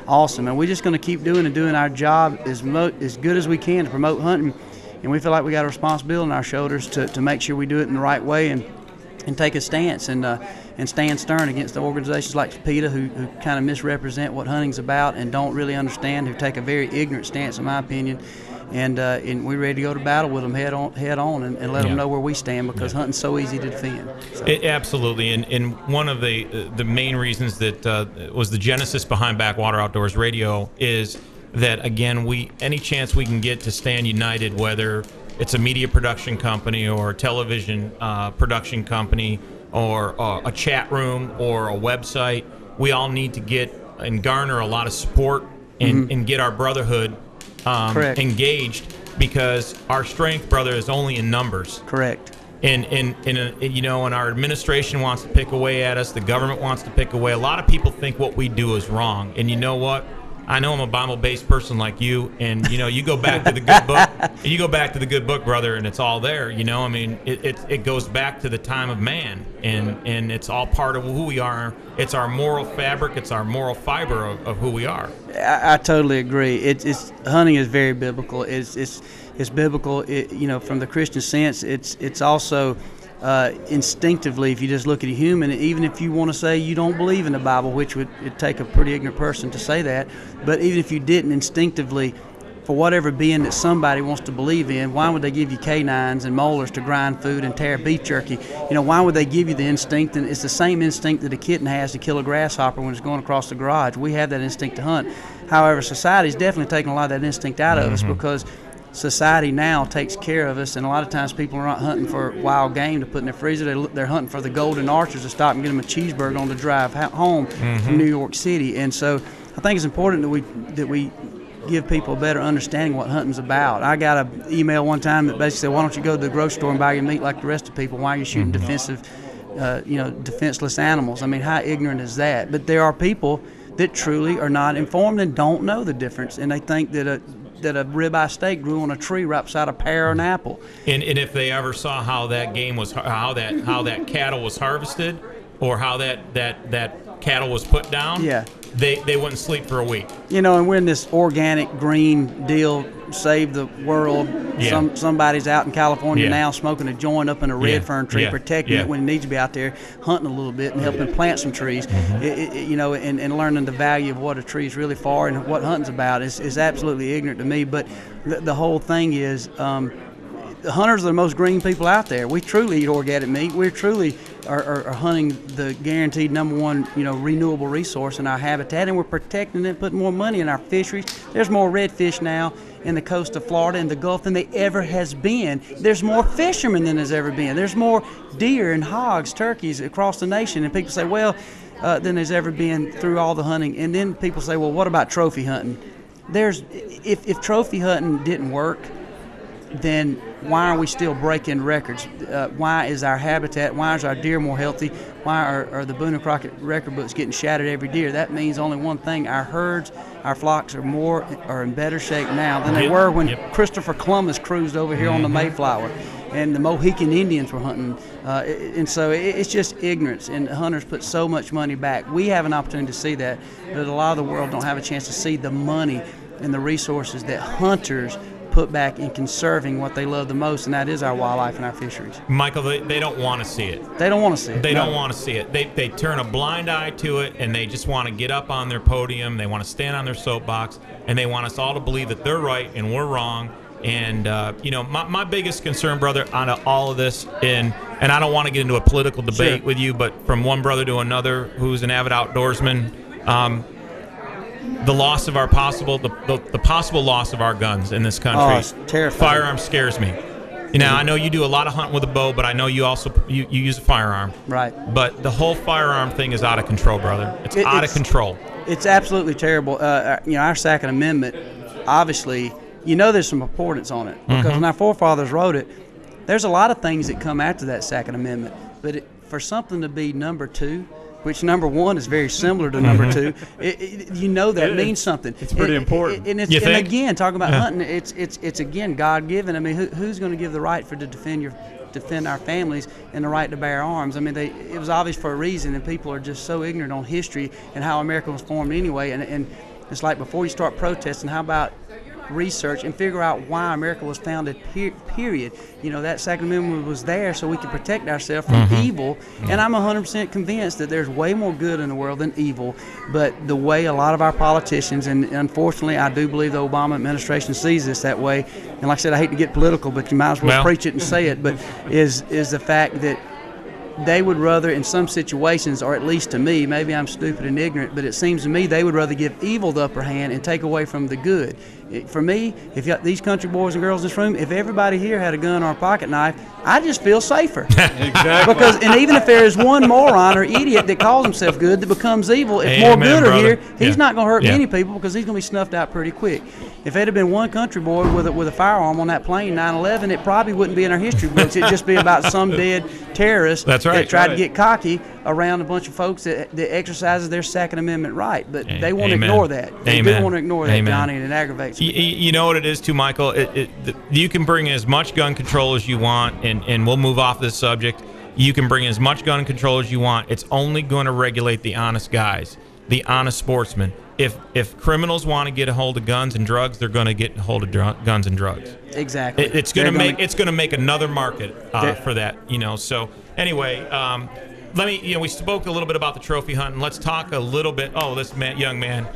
awesome. And we're just going to keep doing our job as good as we can to promote hunting. And we feel like we got a responsibility on our shoulders to make sure we do it in the right way and take a stance and stand stern against the organizations like PETA who kind of misrepresent what hunting's about and don't really understand, who take a very ignorant stance, in my opinion. And we're ready to go to battle with them head on and let them know where we stand, because hunting's so easy to defend. So. Absolutely, and one of the main reasons that was the genesis behind Backwater Outdoors Radio is that, again, any chance we can get to stand united, whether it's a media production company or a television production company or a chat room or a website, we all need to get and garner a lot of support and get our brotherhood engaged, because our strength, brother, is only in numbers. Correct. And our administration wants to pick away at us. The government wants to pick away. A lot of people think what we do is wrong. And you know what? I know I'm a Bible-based person like you, and you go back to the good book. You go back to the good book, brother, and it's all there. I mean, it goes back to the time of man, and it's all part of who we are. It's our moral fabric. It's our moral fiber of who we are. I totally agree. It's hunting is very biblical. It's biblical. From the Christian sense. It's also instinctively, if you just look at a human, even if you want to say you don't believe in the Bible, which it'd take a pretty ignorant person to say that, but even if you didn't, instinctively, for whatever being that somebody wants to believe in, why would they give you canines and molars to grind food and tear beef jerky? Why would they give you the instinct? And it's the same instinct that a kitten has to kill a grasshopper when it's going across the garage. We have that instinct to hunt. However, society's definitely taken a lot of that instinct out of us, because society now takes care of us, and a lot of times people are not hunting for wild game to put in their freezer. They're hunting for the golden archers to stop and get them a cheeseburger on the drive home from New York City. And so I think it's important that we give people a better understanding of what hunting's about. I got an email one time that basically said, why don't you go to the grocery store and buy your meat like the rest of people? Why are you shooting defenseless animals? I mean, how ignorant is that? But there are people that truly are not informed and don't know the difference, and they think that a ribeye steak grew on a tree right beside a pear or an apple. And if they ever saw how that game was, how that cattle was harvested, or how that cattle was put down, they wouldn't sleep for a week. And we're in this organic green deal, save the world. Somebody's out in California now smoking a joint up in a red fern tree, protecting it when it needs to be out there hunting a little bit and helping plant some trees. And learning the value of what a tree is really for and what hunting's about is absolutely ignorant to me. But the whole thing is, the hunters are the most green people out there. We truly eat organic meat. We truly are hunting the guaranteed number one, renewable resource in our habitat, and we're protecting it, putting more money in our fisheries. There's more redfish now in the coast of Florida and the Gulf than there ever has been. There's more fishermen than there's ever been. There's more deer and hogs, turkeys across the nation. And people say, than there's ever been through all the hunting. And then people say, well, what about trophy hunting? If trophy hunting didn't work, then why are we still breaking records? Why is our habitat, why is our deer more healthy? Why are the Boone and Crockett record books getting shattered every year? That means only one thing: our herds, our flocks are in better shape now than they were when Christopher Columbus cruised over here on the Mayflower and the Mohican Indians were hunting. And so it's just ignorance, and hunters put so much money back. We have an opportunity to see that, but a lot of the world don't have a chance to see the money and the resources that hunters put back in conserving what they love the most, and that is our wildlife and our fisheries. Michael, they don't want to see it. They don't want to see it. They don't want to see it. They turn a blind eye to it, and they just want to get up on their podium. They want to stand on their soapbox, and they want us all to believe that they're right and we're wrong. And my biggest concern, brother, on all of this, and I don't want to get into a political debate with you, but from one brother to another who's an avid outdoorsman, the loss of our the possible loss of our guns in this country. Oh, it's terrifying. Firearm scares me. I know you do a lot of hunting with a bow, but I know you also you use a firearm. Right. But the whole firearm thing is out of control, brother. It's out of control. It's absolutely terrible. Our Second Amendment, obviously, there's some importance on it, because when our forefathers wrote it, there's a lot of things that come after that Second Amendment. But for something to be number 2, which number 1 is very similar to number 2, that means something. It's pretty important. And again, talking about hunting, it's again God-given. I mean, who's going to give the right to defend our families and the right to bear arms? I mean, it was obvious for a reason, and people are just so ignorant on history and how America was formed anyway. And It's like before you start protesting, how about research and figure out why America was founded, period. You know, that Second Amendment was there so we could protect ourselves from evil, and I'm 100% convinced that there's way more good in the world than evil, but the way a lot of our politicians, and unfortunately I do believe the Obama administration sees this that way, and like I said, I hate to get political, but you might as well preach it and say it, but is the fact that they would rather, in some situations, or at least to me, maybe I'm stupid and ignorant, but it seems to me they would rather give evil the upper hand and take away from the good. For me, if you got these country boys and girls in this room, if everybody here had a gun or a pocket knife, I just feel safer. Exactly. And even if there is one moron or idiot that calls himself good that becomes evil, if more good are here, he's not going to hurt many people because he's going to be snuffed out pretty quick. If it had been one country boy with a firearm on that plane 9/11, it probably wouldn't be in our history books. It'd just be about some dead terrorist that tried to get cocky around a bunch of folks that exercises their Second Amendment right. But they want to ignore that. They do want to ignore that, Johnny, and it aggravates me. You know what it is too, Michael? You can bring as much gun control as you want, and we'll move off this subject. You can bring as much gun control as you want. It's only going to regulate the honest guys, the honest sportsmen. If criminals want to get a hold of guns and drugs, they're going to get a hold of guns and drugs. Exactly. It's going to make another market for that. You know. So anyway, we spoke a little bit about the trophy hunting. Let's talk a little bit. Oh, this young man.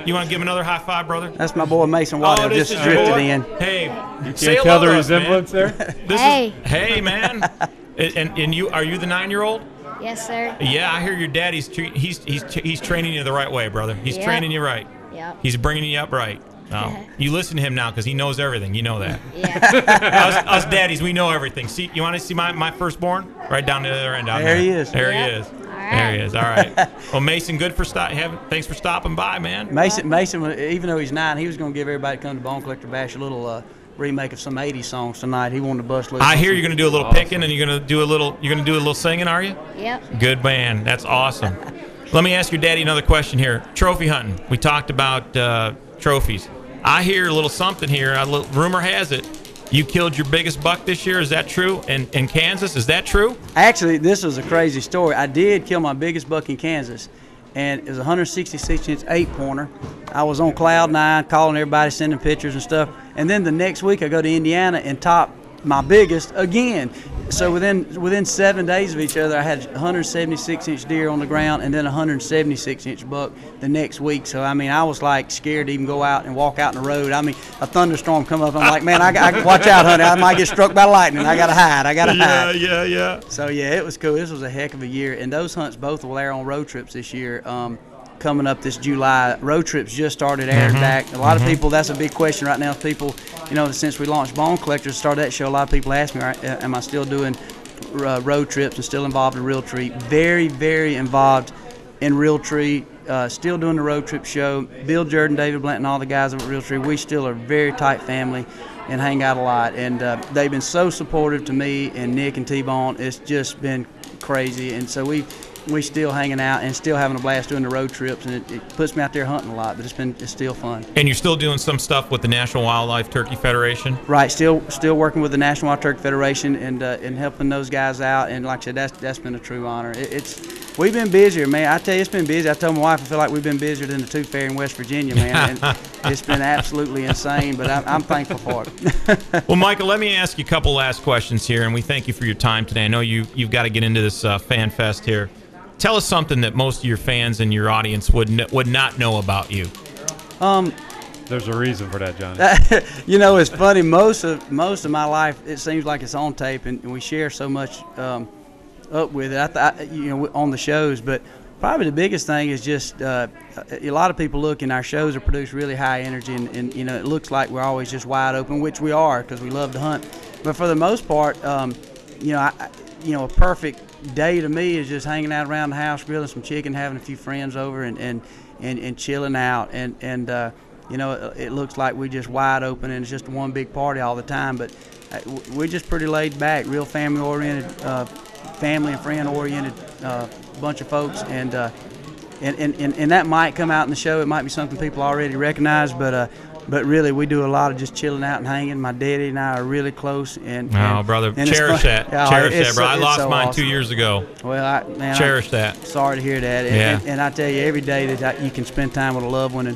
You want to give him another high five, brother? That's my boy Mason Waddell. Just drifted in. Hey, you can't tell the resemblance there. Hey, man. And you are you the 9-year-old? Yes, sir. Yeah, I hear your daddy's he's training you the right way, brother. He's training you right. Yep. He's bringing you up right. You listen to him now because he knows everything. You know that. Yeah. us daddies, we know everything. See, you want to see my firstborn? Right down to the other end. There he is. There he is. All right. There he is. All right. Well, Mason, thanks for stopping by, man. Mason, even though he's 9, he was going to give everybody to come to Bone Collector Bash a little remake of some 80s songs tonight. He wanted to bust loose. I hear you're going to do a little picking and you're going to do a little singing, are you? Yep. Good man. That's awesome. Let me ask your daddy another question here. Trophy hunting. We talked about trophies. I hear a little something here. Rumor has it you killed your biggest buck this year. Is that true? In Kansas, is that true? Actually, this was a crazy story. I did kill my biggest buck in Kansas, and it was a 166-inch 8-pointer. I was on cloud 9, calling everybody, sending pictures and stuff. And then the next week, I go to Indiana and top my biggest again. So within 7 days of each other, I had a 176-inch deer on the ground and then a 176-inch buck the next week. So, I mean, I was, like, scared to even go out and walk out in the road. I mean, a thunderstorm come up. I'm like, man, I watch out, honey. I might get struck by lightning. I got to hide. Yeah. So, yeah, it was cool. This was a heck of a year. And those hunts both were there on road trips this year. Coming up this July. Road trips just started airing back. A lot of people, that's a big question right now. People, since we launched Bone Collectors, started that show, a lot of people ask me, am I still doing road trips and still involved in Realtree? Very, very involved in Realtree. Still doing the road trip show. Bill Jordan, David Blanton, all the guys over at Realtree, we still are a very tight family and hang out a lot. And they've been so supportive to me and Nick and T-Bone. It's just been crazy. And so we still hanging out and still having a blast doing the road trips, and it puts me out there hunting a lot, but it's still fun. And you're still doing some stuff with the National Wildlife Turkey Federation? Right, still working with the National Wild Turkey Federation and helping those guys out, and like I said, that's been a true honor. We've been busier, man. I tell you, it's been busy. I told my wife I feel like we've been busier than the Tooth Fairy in West Virginia, man. And it's been absolutely insane, but I'm thankful for it. Well, Michael, let me ask you a couple last questions here, and we thank you for your time today. I know you've got to get into this fan fest here. Tell us something that most of your fans and your audience would not know about you. There's a reason for that, Johnny. It's funny. Most of my life, it seems like it's on tape, and we share so much up with it. On the shows. But probably the biggest thing is just a lot of people look, and our shows are produced really high energy, and it looks like we're always just wide open, which we are because we love to hunt. But for the most part, a perfect day to me is just hanging out around the house, grilling some chicken, having a few friends over, and chilling out. And it looks like we're just wide open, and it's just one big party all the time. But we're just pretty laid back, real family-oriented, family and friend-oriented bunch of folks. And that might come out in the show. It might be something people already recognize, but really, we do a lot of just chilling out and hanging. My daddy and I are really close. Brother, cherish that. Cherish that, bro. I lost mine awesome. 2 years ago. Well, cherish that. Sorry to hear that. Yeah. And I tell you, every day that you can spend time with a loved one